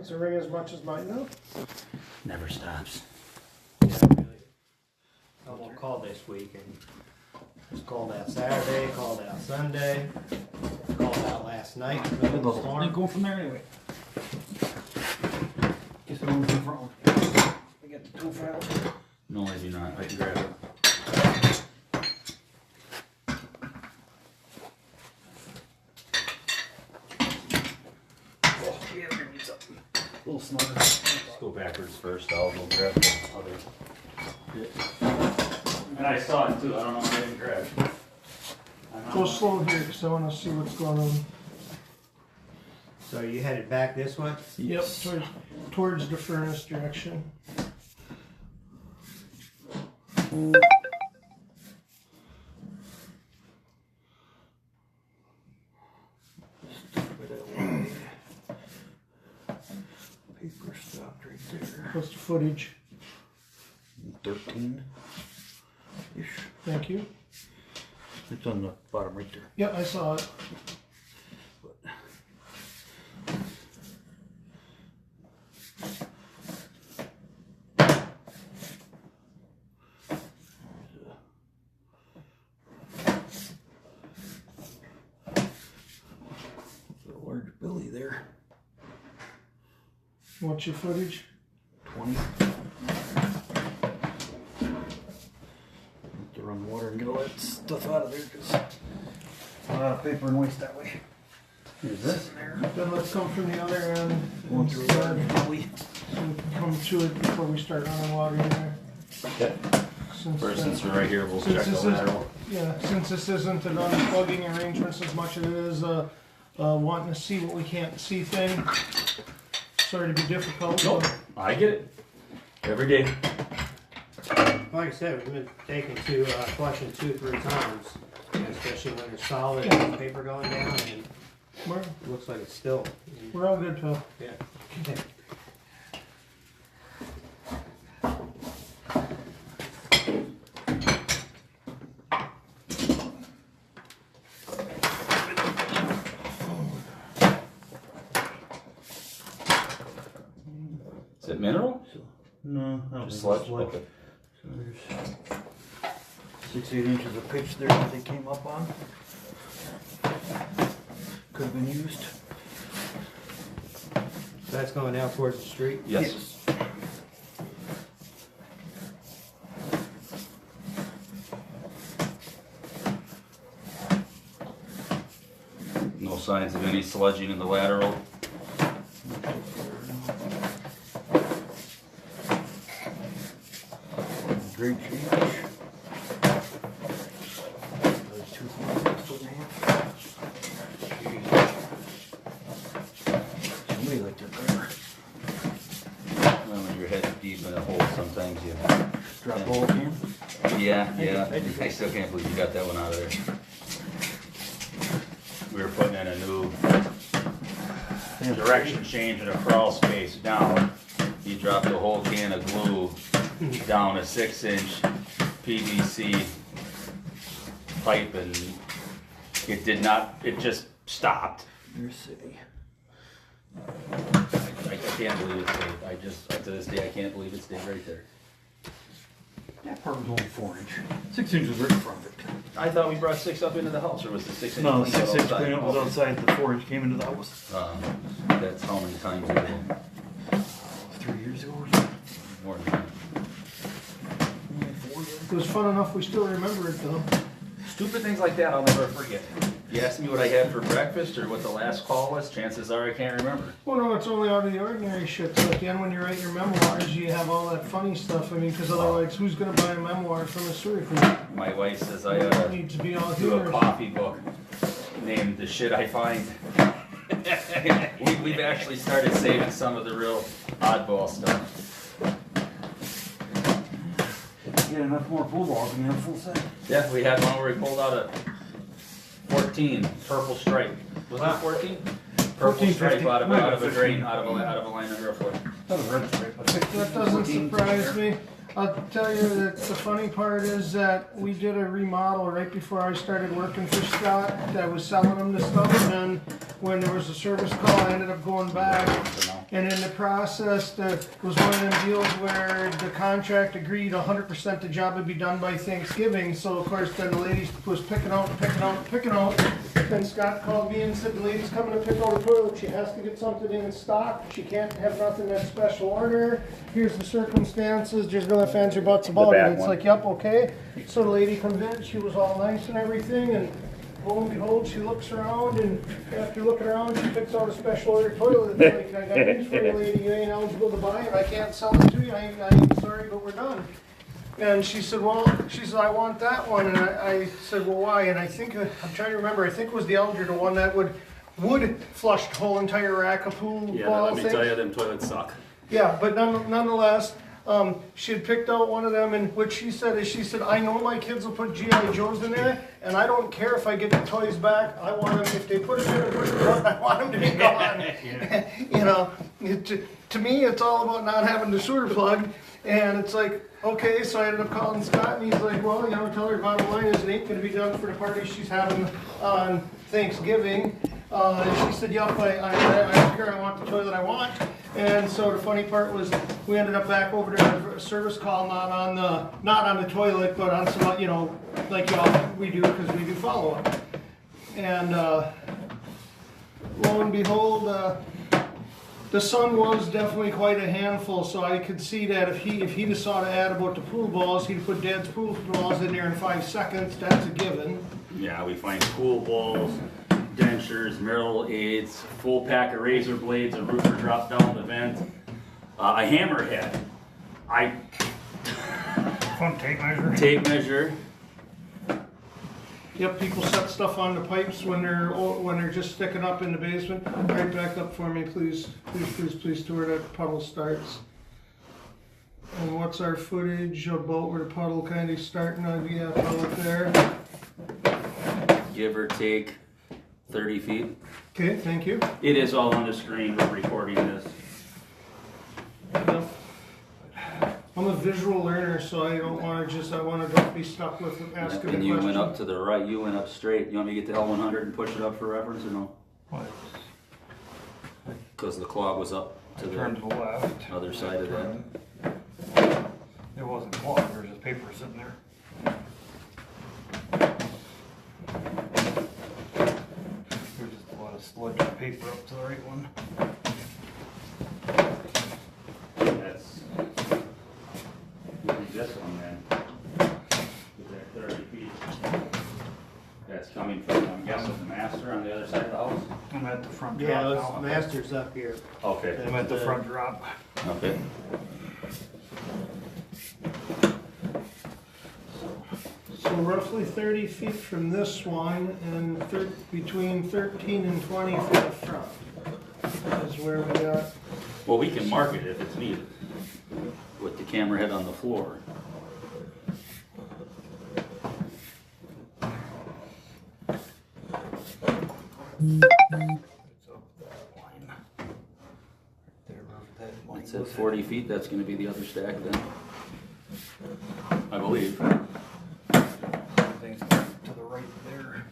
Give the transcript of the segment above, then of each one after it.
Does it ring as much as mine now? Never stops. Yeah, really. I won't call this week, and just called out Saturday, called out Sunday, called out last night. In the middle of the storm. Go from there anyway. Guess I don't know what's wrong. I got the tool file. No, I do not. I can grab it. Oh, yeah, we're gonna need something a little smarter. Let's go backwards first. I'll go grab the other bit. And I saw it too. I don't know why I didn't grab it. Go slow here because I want to see what's going on. So you headed back this way? Yep, towards the furnace direction. Paper stopped right there. What's the footage? 13-ish. Thank you. It's on the bottom right there. Yep, I saw it. There's a large billy there. What's your footage? 20. To run water and get all that stuff out of there because a lot of paper and waste that way. Here's this in there. Then let's come from the other end. Going through a large billy. So we can come to it before we start running water in there. Okay. Since we're right here, we'll check the lateral. Yeah, since this isn't an unplugging arrangements as much as it is wanting to see what we can't see thing. Sorry to be difficult. Nope, I get it. Every day. Like I said, we've been taking flushing 2-3 times, especially when it's solid Yeah. and the paper going down, and it looks like it's still. We're all good, Phil. Yeah. Is it mineral? No, just sludge. Okay. So there's 6-8 inches of pitch there that they came up on. Could have been used. That's going out towards the street? Yes. No signs of any sludging in the lateral. Grade change. Those 2 foot and a half. Somebody like to remember. Well, when you're head deep in a hole, sometimes you drop the whole can. Yeah. I still can't believe you got that one out of there. We were putting in a new direction change in a crawl space down. He dropped a whole can of glue down a 6-inch PVC pipe, and it just stopped. Your city. I can't believe it stayed. To this day, I can't believe it stayed right there. That part was only 4-inch. 6 inches right in front of it. I thought we brought 6 up into the house, or was the 6 inch? No, the 6-inch cleanup was outside. The 4-inch came into the house. That's how many times ago? 3 years ago or something? More than that. It was fun enough, we still remember it though. Stupid things like that I'll never forget. You asked me what I had for breakfast or what the last call was, chances are I can't remember. Well, no, it's only out of the ordinary shit. So at the end, when you write your memoirs, you have all that funny stuff. I mean, because otherwise, who's going to buy a memoir from a sewer crew? My wife says I ought need to be all do a humorous. coffee book named The Shit I Find. We've actually started saving some of the real oddball stuff. Get enough more pool balls and you have a full set. Yeah, we had one where we pulled out a 14 purple stripe. Was that 14? Purple 14, stripe 15. out of a drain, out of a line under a foot. That doesn't surprise me. I'll tell you that the funny part is that we did a remodel right before I started working for Scott. I was selling him the stuff, and then when there was a service call, I ended up going back And in the process, it was one of them deals where the contract agreed 100% the job would be done by Thanksgiving. So of course, then the lady was picking out. Then Scott called me and said, the lady's coming to pick out a toilet. She has to get something in stock. She can't have nothing that's special order. Here's the circumstances. There's no ifs, ands, or buts about it. It's like, yep, okay. So the lady comes in. She was all nice and everything. And lo and behold, she looks around, and after looking around, she picks out a special order toilet. It's like, I got news for you, lady. You ain't eligible to buy it. I can't sell it to you. I'm sorry, but we're done. And she said, I want that one. And I said, well, why? And I think, I'm trying to remember, I think it was the Elder, the one that would flush the whole entire rack of pool Yeah, ball let me things. tell you, them toilets suck. Yeah, but nonetheless, she had picked out one of them, and what she said is, I know my kids will put G.I. Joes in there, and I don't care if I get the toys back. I want them, if they put it in and push it out, I want them to be gone. You know, to me, it's all about not having the sewer plug, and it's like, okay, so I ended up calling Scott, and he's like, well, you know, tell her bottom line is it ain't gonna be done for the party she's having on Thanksgiving. And she said, yep, I don't care, I want the toilet I want. And so the funny part was, we ended up back over to a service call, not on the toilet, but on some, you know, like we do, because we do follow up. And lo and behold, the son was definitely quite a handful. So I could see that if he'd have saw to add about the pool balls, he'd put Dad's pool balls in there in 5 seconds. That's a given. Yeah, we find pool balls, dentures, marital aids, full pack of razor blades, a roofer drop down the vent, a hammerhead. Fun tape measure. Tape measure. Yep, people set stuff on the pipes when they're just sticking up in the basement. Right back up for me, please, to where that puddle starts. And what's our footage about where the puddle kind of starting? Yeah, puddle there. Give or take 30 feet. Okay, thank you. It is all on the screen. We're recording this. Yep. I'm a visual learner, so I want to be stuck with asking And a you question. went up to the right. You went up straight. You want me to get the L100 and push it up for reference or no? What? Because the clog was up to Turn to the the left. other side of that. It wasn't clogged, there was just paper sitting there. There's just a lot of sludge of paper up to the right one. That's this one then. Is that 30 feet? That's coming from, I'm guessing, the master on the other side of the house? I'm at the front Yeah, drop those now. masters up here. Okay. I'm at the front drop. Okay. So roughly 30 feet from this one, and between 13 and 20 for the front is where we are. Well, we can mark it if it's needed with the camera head on the floor. It's up that line. There, above that line. It's at 40 feet. That's going to be the other stack then. I believe. Everything's to the right there.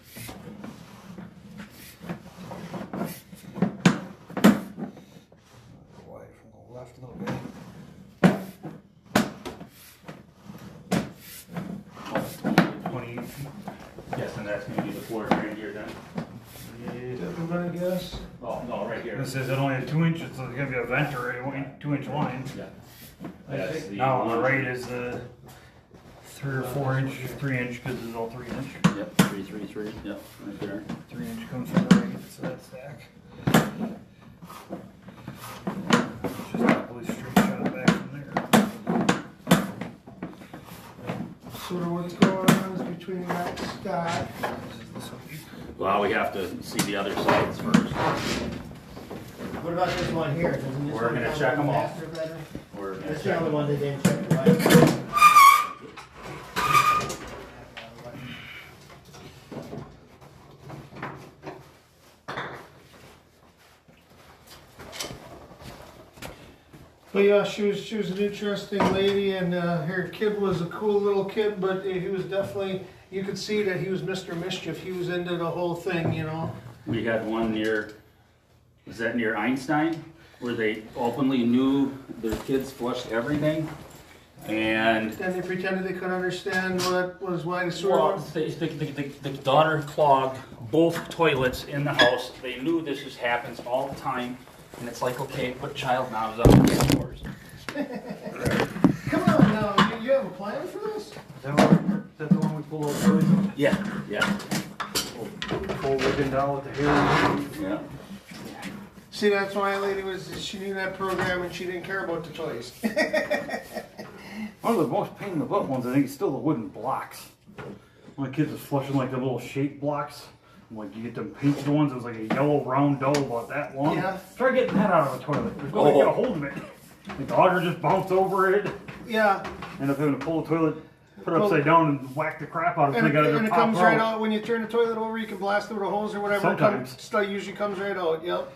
Go wide from the left a little bit. Oh, 28 feet. guessing that's going to be the floor right here then. Everybody guess? Oh, no, right here. This is only 2 inches, so there's gonna be a vent or a 2 inch line. Yeah. That's the Now on the one. right is the 3 or 4 inch, 3 inch, because it's all 3 inch. Yep, 333. Yep, right there. 3 inch comes from the right, so that's stack. Just a really straight shot back from there. So what's going on is between that stack. This is the sweep. Well, we have to see the other sides first. What about this one here? Doesn't this We're one gonna come check from 'em all. master bedroom? We're gonna That's the check only them. one that didn't check the right. But yeah, she was an interesting lady, and her kid was a cool little kid, but he was definitely, you could see that he was Mr. Mischief. He was into the whole thing, you know. We had one near, was that near Einstein? where they openly knew their kids flushed everything, and And they pretended they couldn't understand what was why the sewer well, was. the daughter clogged both toilets in the house. They knew this just happens all the time, and it's like, okay, put child knobs on the doors. Come on now, you have a plan for this? Is that the one we pulled all the toys on? Yeah. Pull rigging down with the hair. Yeah. See, that's why lady she knew that program and she didn't care about the toys. One of the most pain in the butt ones, I think, is still the wooden blocks. My kids was flushing like the little shape blocks. Like you get them painted ones, it was like a yellow round dough about that long. Yeah. Try getting that out of a toilet. There's no way to get a hold of it. The dog would just bounce over it. Yeah, End up having to pull the toilet, put it upside down, and whack the crap out of it. and They got it to comes pop right out. out when you turn the toilet over. You can blast it with a hose or whatever. Sometimes. Stuff usually comes right out. Yep.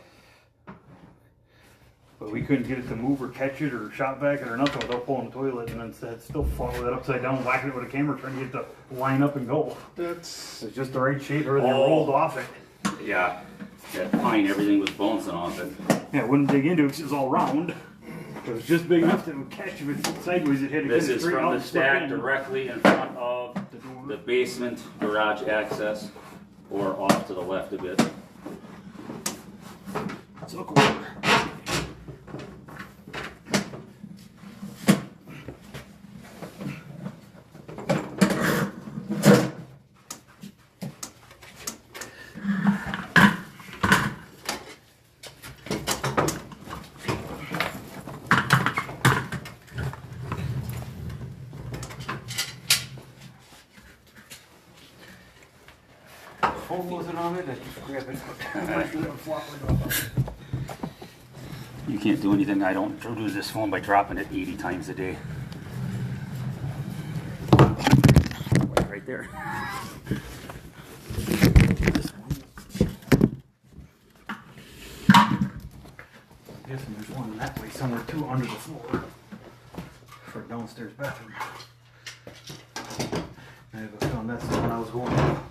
But we couldn't get it to move or catch it or shot back it or nothing without pulling the toilet, and instead still follow it upside down, whacking it with a camera, trying to get it to line up and go. That's It's just the right shape, everything rolled off it. Yeah. That pine, everything was bouncing off it. Yeah, it wouldn't dig into it because it was all round. It was just big enough that it would catch if it sideways. It had to This go is straight from out the and slip stack in. directly in front of the basement garage access, or off to the left a bit. Let's look over. Phone wasn't on it. I just grabbed it. You can't do anything. I don't do this phone by dropping it 80 times a day. Right there. Guessing there's one that way somewhere too under the floor for a downstairs bathroom. I have a feeling that's the one I was going for.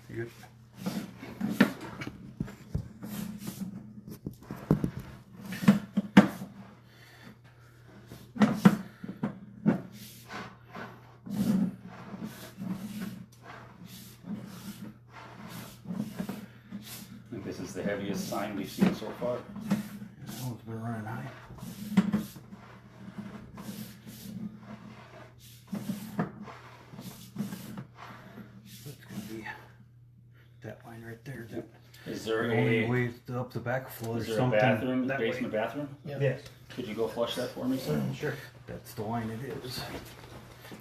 You good? I think this is the heaviest sign we've seen so far. That one's been running high. That's gonna be that line right there. Is there The only a, way up the back floor. is There's there a something bathroom, that basement way. bathroom? Yes. Could you go flush that for me, sir? Sure. That's the line it is.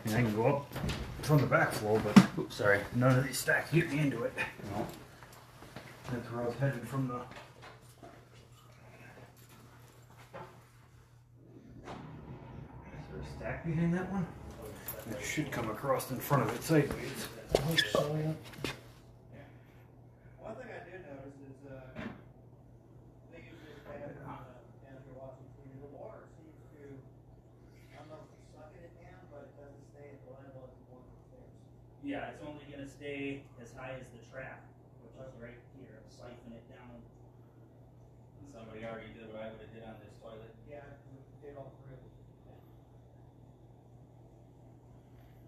And I can go up from the back floor, but Oops, sorry. none of these stacks get me into it. No. That's where I was headed from the. Is there a stack behind that one? It should come across in front of it sideways. I hope so. Yeah. One thing I did notice is, they usually have, as you're watching TV, the water seems to, I don't know if it's sucking it in, but it doesn't stay at the level it's going upstairs. Yeah, it's only gonna stay as high as the trap, which is right here. Siphon it down. Somebody already did what I would have did on this toilet. Yeah, we did all three.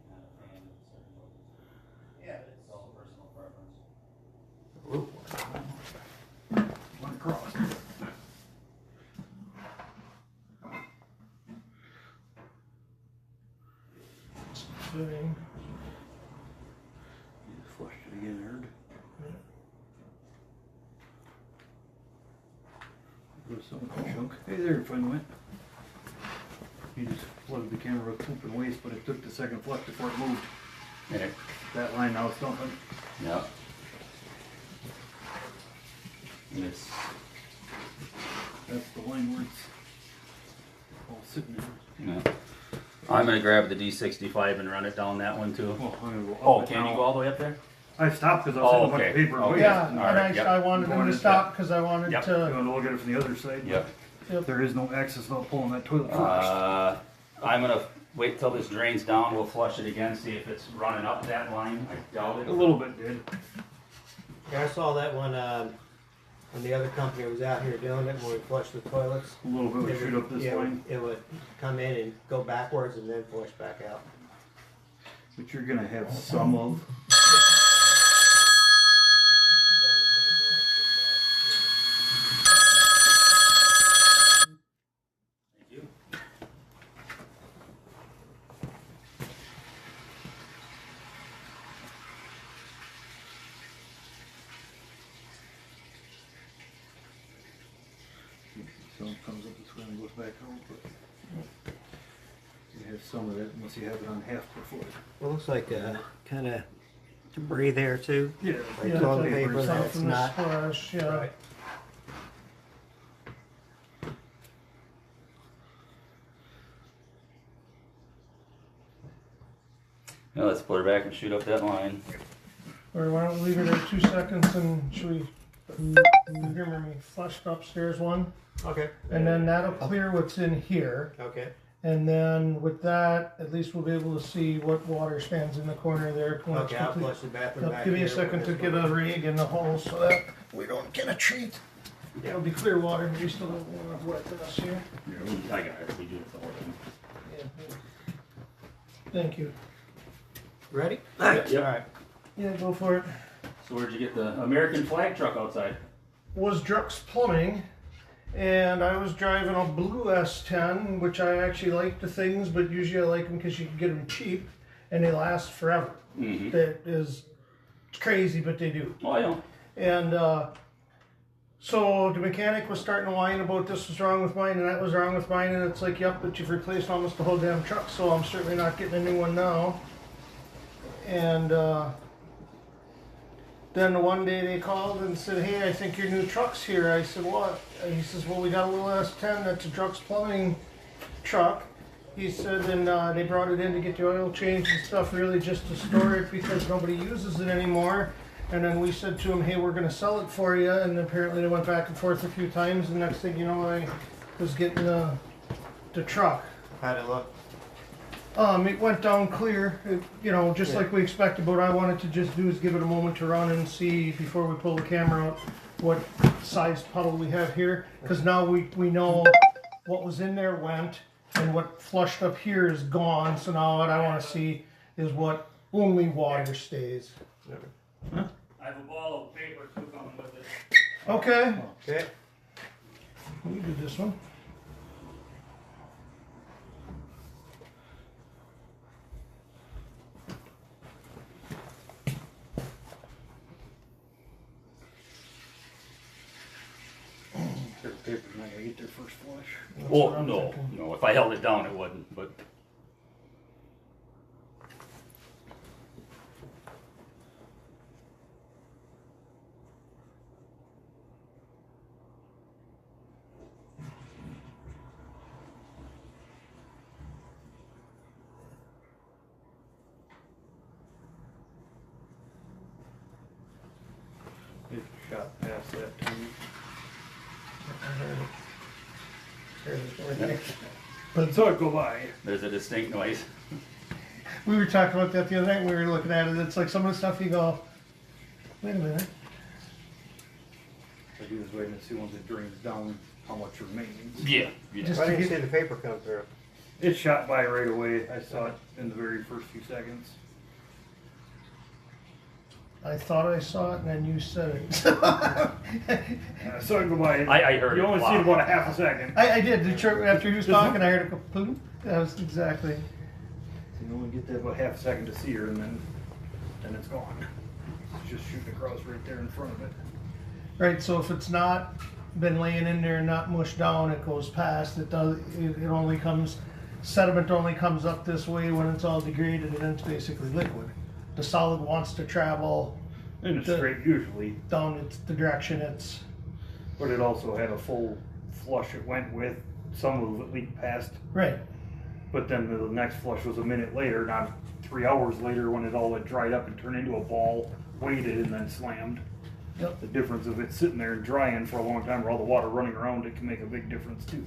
Not a fan of certain toilets. Yeah, it's It's all personal preference. One across. Fitting. You just flushed it again, Erd. There's some chunk. Hey there, it finally went. You just flooded the camera with poop and waste, but it took the second flush before it moved. And it, That line now is dumping. yeah. And it's, That's the line where it's all sitting there. yeah. I'm gonna grab the D65 and run it down that one too. Well, I'm gonna go up Oh, it can now. you go all the way up there? I stopped because I was Oh, seeing a bunch okay. of paper and Okay. weights. Yeah, All and right, yep. I wanted them to stop because I wanted Yep. You to. want to look at it from the other side? Yep. There is no access without pulling that toilet first. I'm gonna wait till this drains down. We'll flush it again, see if it's running up that line. I doubt it. A little bit did. Yeah, I saw that one, when the other company was out here doing it, when we flushed the toilets. A little bit would It shoot would- up this yeah, line. It would come in and go backwards and then flush back out. But you're gonna have some of. Thank you. Some comes up this way and goes back out, but you have some of it unless you have it on half per foot. Well, looks like, kinda debris there too. Yeah. Like Yeah, toilet the paper stuff that's from the not. splash, yeah. Right. Now let's put her back and shoot up that line. Or why don't we leave it at 2 seconds and should we, remember me, flushed upstairs one? Okay. And then that'll clear what's in here. Okay. And then with that, at least we'll be able to see what water stands in the corner there. when it's Okay, I'll complete. flush the bathroom Yep, back give me a here second with to this get one. a rig in the hole so that we don't get a treat. It'll be clear water, but we still don't want to wet this here. I got it. We do it the whole thing. Yeah. Thank you. Ready? Yep. Alright. Yeah, go for it. So where'd you get the American flag truck outside? Was Drux Plumbing, and I was driving a blue S10, which I actually like the things, but usually I like them because you can get them cheap and they last forever. Mm-hmm. That is crazy, but they do. Oh, I know. And so the mechanic was starting to whine about this was wrong with mine and that was wrong with mine, and it's like, yep, but you've replaced almost the whole damn truck, so I'm certainly not getting a new one now. And then the one day they called and said, hey, I think your new truck's here. I said, what? And he says, well, we got a little S10 that's a Drux Plumbing truck. He said, and they brought it in to get the oil changed and stuff, really just to store it because nobody uses it anymore. And then we said to him, hey, we're going to sell it for you. And apparently they went back and forth a few times. And next thing you know, I was getting the truck. How'd it look? It went down clear, just like we expected. But what I wanted to just do is give it a moment to run and see before we pull the camera out what size puddle we have here. Because now we know what was in there went and what flushed up here is gone. So now what I want to see is what only water stays. I have a ball of paper too coming with it. Okay. Okay. We do this one. Their paper's not gonna get their first flush. That's what Oh, I'm no, thinking. no. If I held it down, it wouldn't, but. It shot past that too. But So it go by. There's a distinct noise. we were talking about that the other night when we were looking at it. It's like some of the stuff you go, wait a minute. I do is waiting to see once it drains down how much remains. Yeah. Yeah. Just I to didn't get- see the paper come through. It shot by right away. I saw it in the very first few seconds. I thought I saw it and then you said it. I saw it go by. I heard You it only see it pop. about a half a second. I did. After he was This talking, one? I heard it go boom. That was exactly. You only get that about half a second to see her, and then it's gone. It's just shooting across right there in front of it. Right, so if it's not been laying in there and not mushed down, it goes past. It does. It only comes. Sediment only comes up this way when it's all degraded, and then it's basically liquid. The solid wants to travel And it's The- straight usually, down its the direction it's. but it also had a full flush it went with. Some of it leaked past. Right. But then the next flush was a minute later, not 3 hours later when it all had dried up and turned into a ball, weighted and then slammed. Yep. The difference of it sitting there and drying for a long time or all the water running around it can make a big difference too.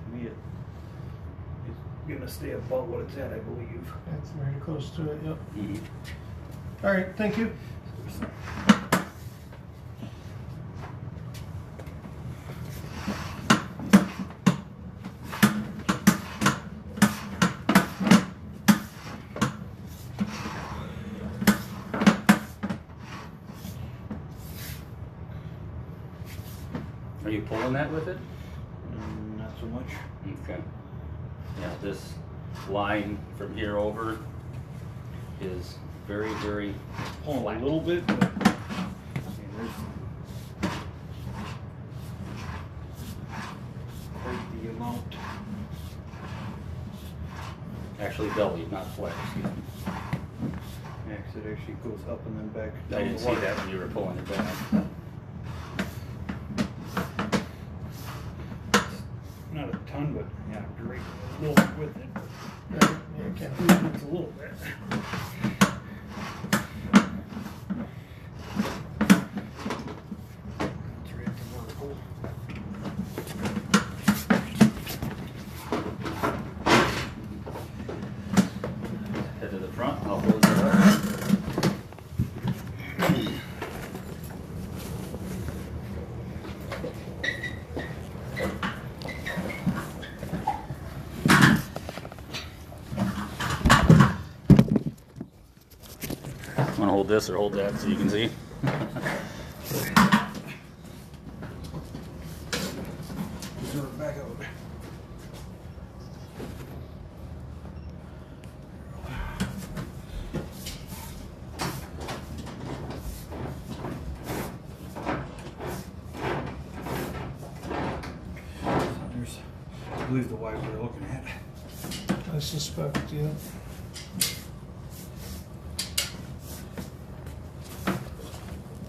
To me, it's gonna stay about what it's at, I believe. That's very close to it, yep. Mm-hmm. All right, thank you. Are you pulling that with it? Not so much. Okay. Yeah, this line from here over is very, very Pulling flat. a little bit, but see, there's quite the amount. Actually belly, not flat, excuse me. Yeah, 'cause it actually goes up and then back. I didn't see that when you were pulling it back. Not a ton, but yeah, great. A little bit with it. Right, yeah, can't- It's a little bit. It's right at the vertical. Head to the front, I'll hold it up. Want to hold this or hold that so you can see? Zero it back out. There's, I believe the wire we're looking at. I suspect, yeah.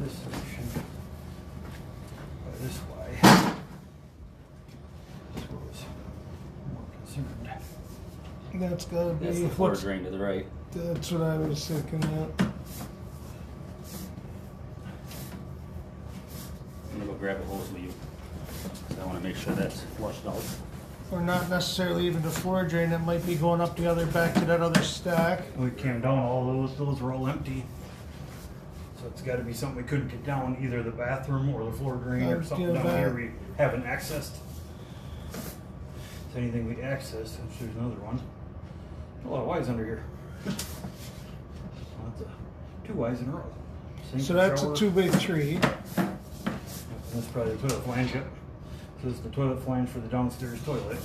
This section by this way. This was more concerned. That's gotta That's be, the floor what's, drain to the right. that's what I was thinking, yeah. I'm gonna go grab a hose with you. So I want to make sure that's flushed out. Or not necessarily even the floor drain, it might be going up the other, back to that other stack. We came down, all those were all empty. So it's gotta be something we couldn't get down, either the bathroom or the floor drain or I'd something give down here that- we haven't accessed. So anything we access, which there's another one. A lot of Y's under here. That's a 2 Y's in a row. Sink, So that's shower. a 2x3. That's probably the toilet flange, yep. So this is the toilet flange for the downstairs toilet.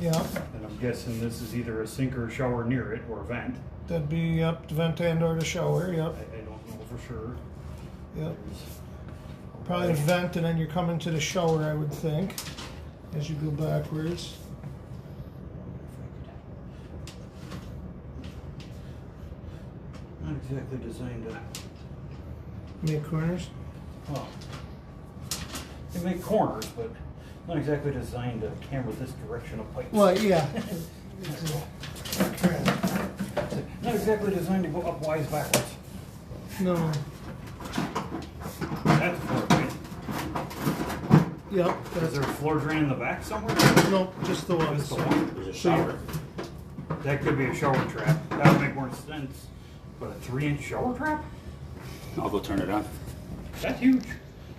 Yeah, And I'm guessing this is either a sink or a shower near it, or a vent. that'd be up the vent and or the shower, I yep, don't know for sure. yep. There's Probably the vent and then you're coming to the shower, I would think, as you go backwards. Not exactly designed to, Make corners. well, they make corners, but not exactly designed to camera this direction of pipes. Well, yeah. Not exactly designed to go up Y's backwards. No, That's floor drain. yep, Is that's, there a floor drain in the back somewhere? nope, just the Just ones. the one? There's a So you- shower. That could be a shower trap. That would make more sense. But a 3-inch shower trap? I'll go turn it on. That's huge.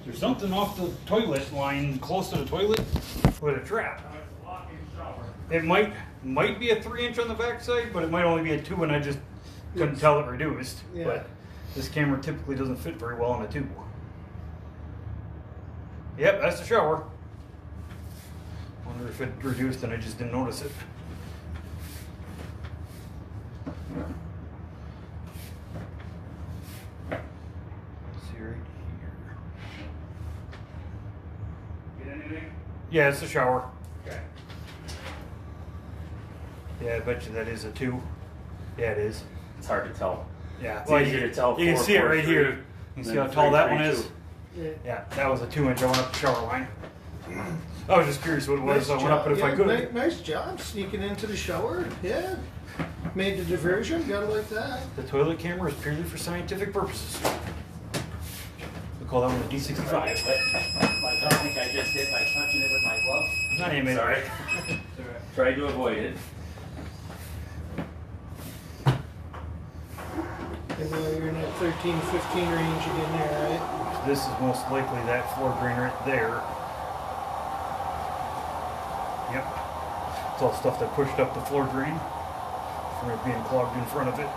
There's something off the toilet line close to the toilet with a trap. It might be a 3-inch on the backside, but it might only be a 2 and I just couldn't tell it reduced. Yeah. But this camera typically doesn't fit very well on a 2. Yep, that's the shower. Wonder if it reduced and I just didn't notice it. See right here. Get anything? Yeah, it's the shower. Okay. Yeah, I bet you that is a 2. Yeah, it is. It's hard to tell. Yeah, It's easier to tell You can 4, see it 4, right 3 here. You can see than how tall that 3, one 3, is. 2. Yeah. Yeah, that was a 2-inch. I went up the shower line. I was just curious what it was, so I went up it if I Yeah, could. Nice job sneaking into the shower. Yeah. Made the diversion. Gotta like that. The toilet camera is purely for scientific purposes. We call that one a D65. I don't think I just did by touching it with my glove. Not even. Sorry. Tried to avoid it. And now you're in that 13, 15 range again there, right? This is most likely that floor drain right there. Yep. It's all stuff that pushed up the floor drain from it being clogged in front of it.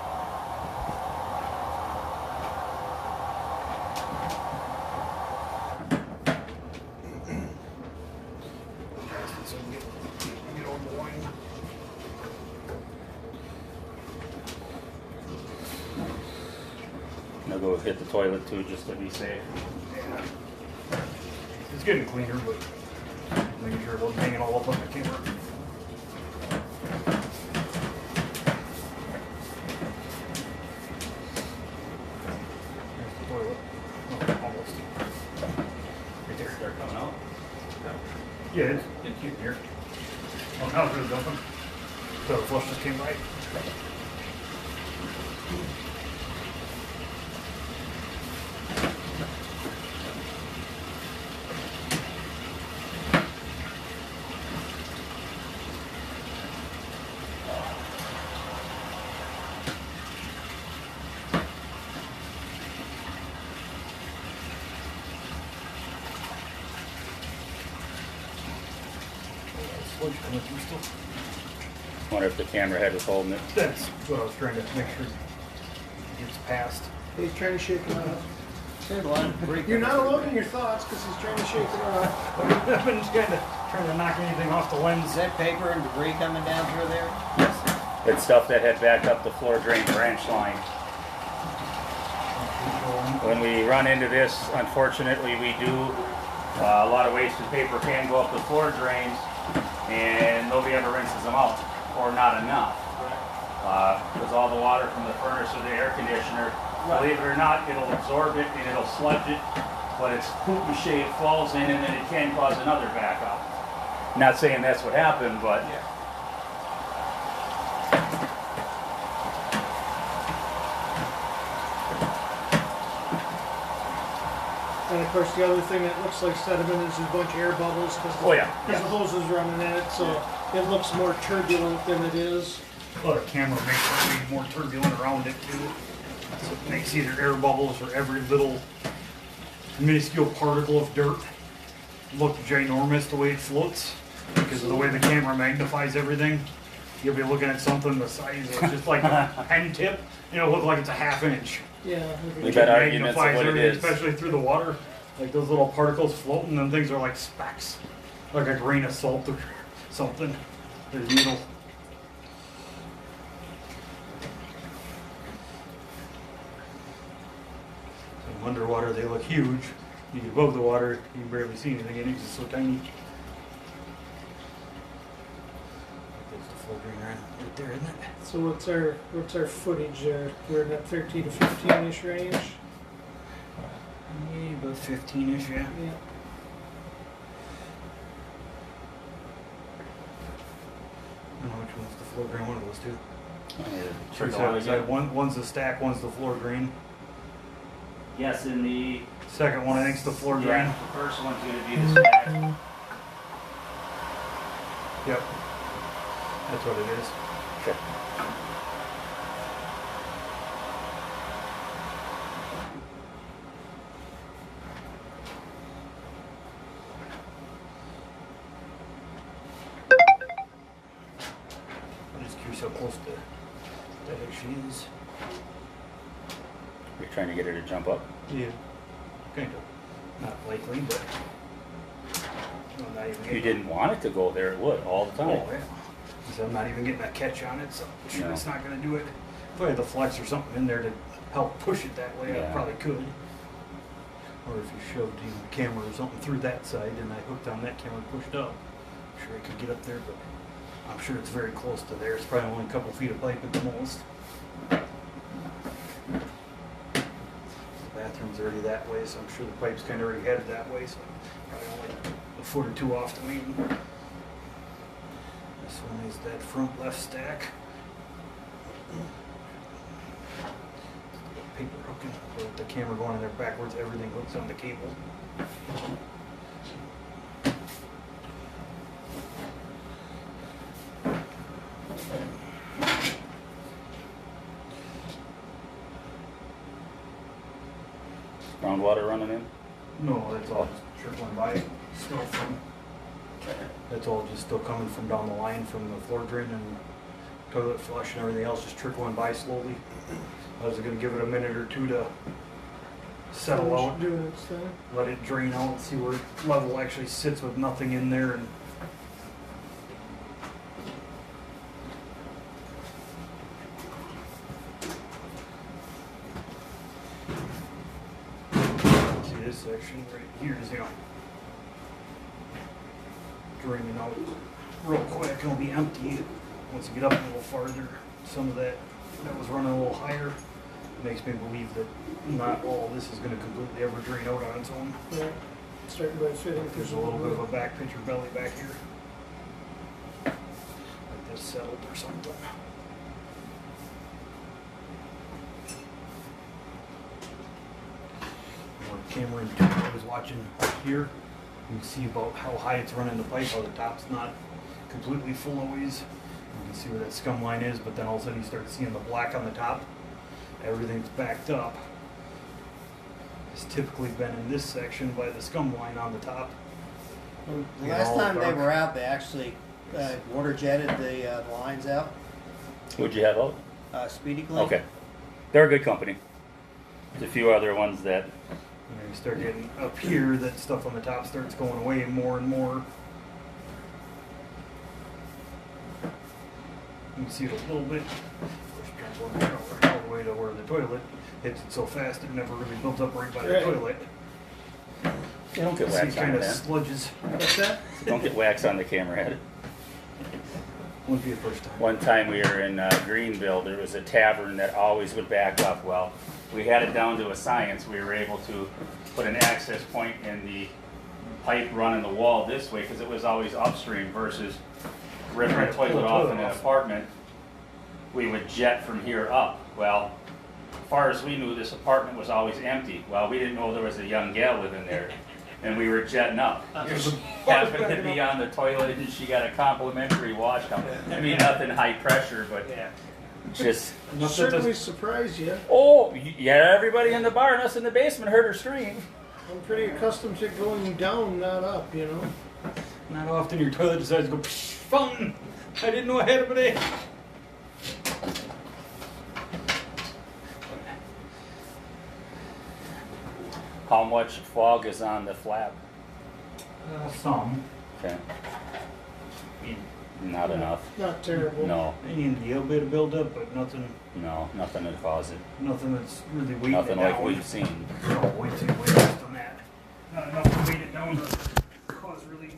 I'll go hit the toilet too, just to be safe. It's getting cleaner, but making sure it wasn't hanging all up on the camera. There's the toilet. Oh, almost. Right there. They're coming out. Yeah, it's cute here. Oh, now it's really dumping. So the flush just came by. Sludge coming through still. Wonder if the camera head was holding it. That's what I was trying to make sure it gets past. He's trying to shake it off. There's a lot of break. You're not alone in your thoughts because he's trying to shake it off. I've been just kind of trying to knock anything off the lens. Is that paper and debris coming down through there? It's stuff that had backed up the floor drain branch line. When we run into this, unfortunately, we do. A lot of wasted paper can go up the floor drains, and nobody ever rinses them out, or not enough. Because all the water from the furnace or the air conditioner, believe it or not, it'll absorb it and it'll sludge it, but it's poop and shade falls in, and then it can cause another backup. Not saying that's what happened, but And of course, the other thing that looks like sediment is a bunch of air bubbles because the hose is running in it, so it looks more turbulent than it is. Well, the camera makes it be more turbulent around it too. So it makes either air bubbles or every little minuscule particle of dirt look ginormous the way it floats. Because of the way the camera magnifies everything. You'll be looking at something the size of just like a pen tip, and it'll look like it's a ½ inch. Yeah. We've had arguments of Magnifies what it everything, is. especially through the water. Like those little particles floating, and things are like specks. Like a grain of salt or something. There's needle. So underwater they look huge. You get above the water, you can barely see anything, and it's just so tiny. There's the floor drain right there, isn't it? So what's our footage there? We're in that 13 to 15-ish range. Yeah, about 15-ish, yeah. Yeah. I don't know which one's the floor drain, one of those two. Trickle Side on by side. again. One's the stack, one's the floor drain. Yes, in the Second one, I think's the floor drain. the first one's going to be the stack. Yep. That's what it is. Okay. I'm just curious how close that actually is. You're trying to get her to jump up. Yeah. Kind of. Not likely, but. No, not even If you getting. didn't want it to go there, it would all the time. Oh, yeah. So I'm not even getting a catch on it, so I'm sure No. it's not going to do it. If I had the flex or something in there to help push it that way, I Yeah. probably could. Or if you shoved the camera or something through that side and I hooked on that camera and pushed up, I'm sure I could get up there, but I'm sure it's very close to there. It's probably only a couple feet of pipe at the most. The bathroom's already that way, so I'm sure the pipe's kind of already headed that way, so probably only a foot or two off the main. This one is that front left stack. Paper hooking, with the camera going in there backwards, everything hooks on the cable. Groundwater running in? No, that's all just trickling by, still from, that's all just still coming from down the line from the floor drain and toilet flush and everything else, just trickling by slowly. I was gonna give it a minute or two to settle out, Doing its thing. let it drain out and see where level actually sits with nothing in there and see this section right here is, draining out real quick. It'll be empty once you get up a little farther. Some of that was running a little higher makes me believe that not all of this is going to completely ever drain out on its own. Yeah. Starting by fitting. There's a little bit of a back pitcher belly back here, like this settled or something. Cameron I was watching up here, you can see about how high it's running the pipe, how the top's not completely full always. You can see where that scum line is, but then all of a sudden you start seeing the black on the top. Everything's backed up. It's typically been in this section by the scum line on the top. The last time they were out, they actually water jetted the lines out. Who'd you have out? Speedy Clean. Okay. They're a good company. There's a few other ones that, And then you start getting up here, that stuff on the top starts going away more and more. You can see it a little bit. All the way to where the toilet hits it so fast it never really builds up right by the Right. toilet. you don't get See, it wax on kind of that. sludges. What's that? Don't get wax on the camera head. Wouldn't be the first time. One time we were in Greenville, there was a tavern that always would back up. Well, we had it down to a science. We were able to put an access point in the pipe running the wall this way because it was always upstream versus ripping the toilet off in an apartment. We would jet from here up. Well, as far as we knew, this apartment was always empty. Well, we didn't know there was a young gal living there. And we were jetting up. She happened to be on the toilet and she got a complimentary wash cup. I mean, nothing high pressure, but just, Certainly surprised you. oh, yeah, everybody in the bar and us in the basement heard her scream. I'm pretty accustomed to going down, not up, you know. Not often your toilet decides to go psh, fountain. I didn't know I had a bidet. How much fog is on the flap? Some. Okay, I mean, not enough. Not terrible. No, any little bit of buildup, but nothing nothing to cause it. Nothing that's really weighing Nothing it like down. we've seen. No, way too less than that. Not enough to weight it down to cause really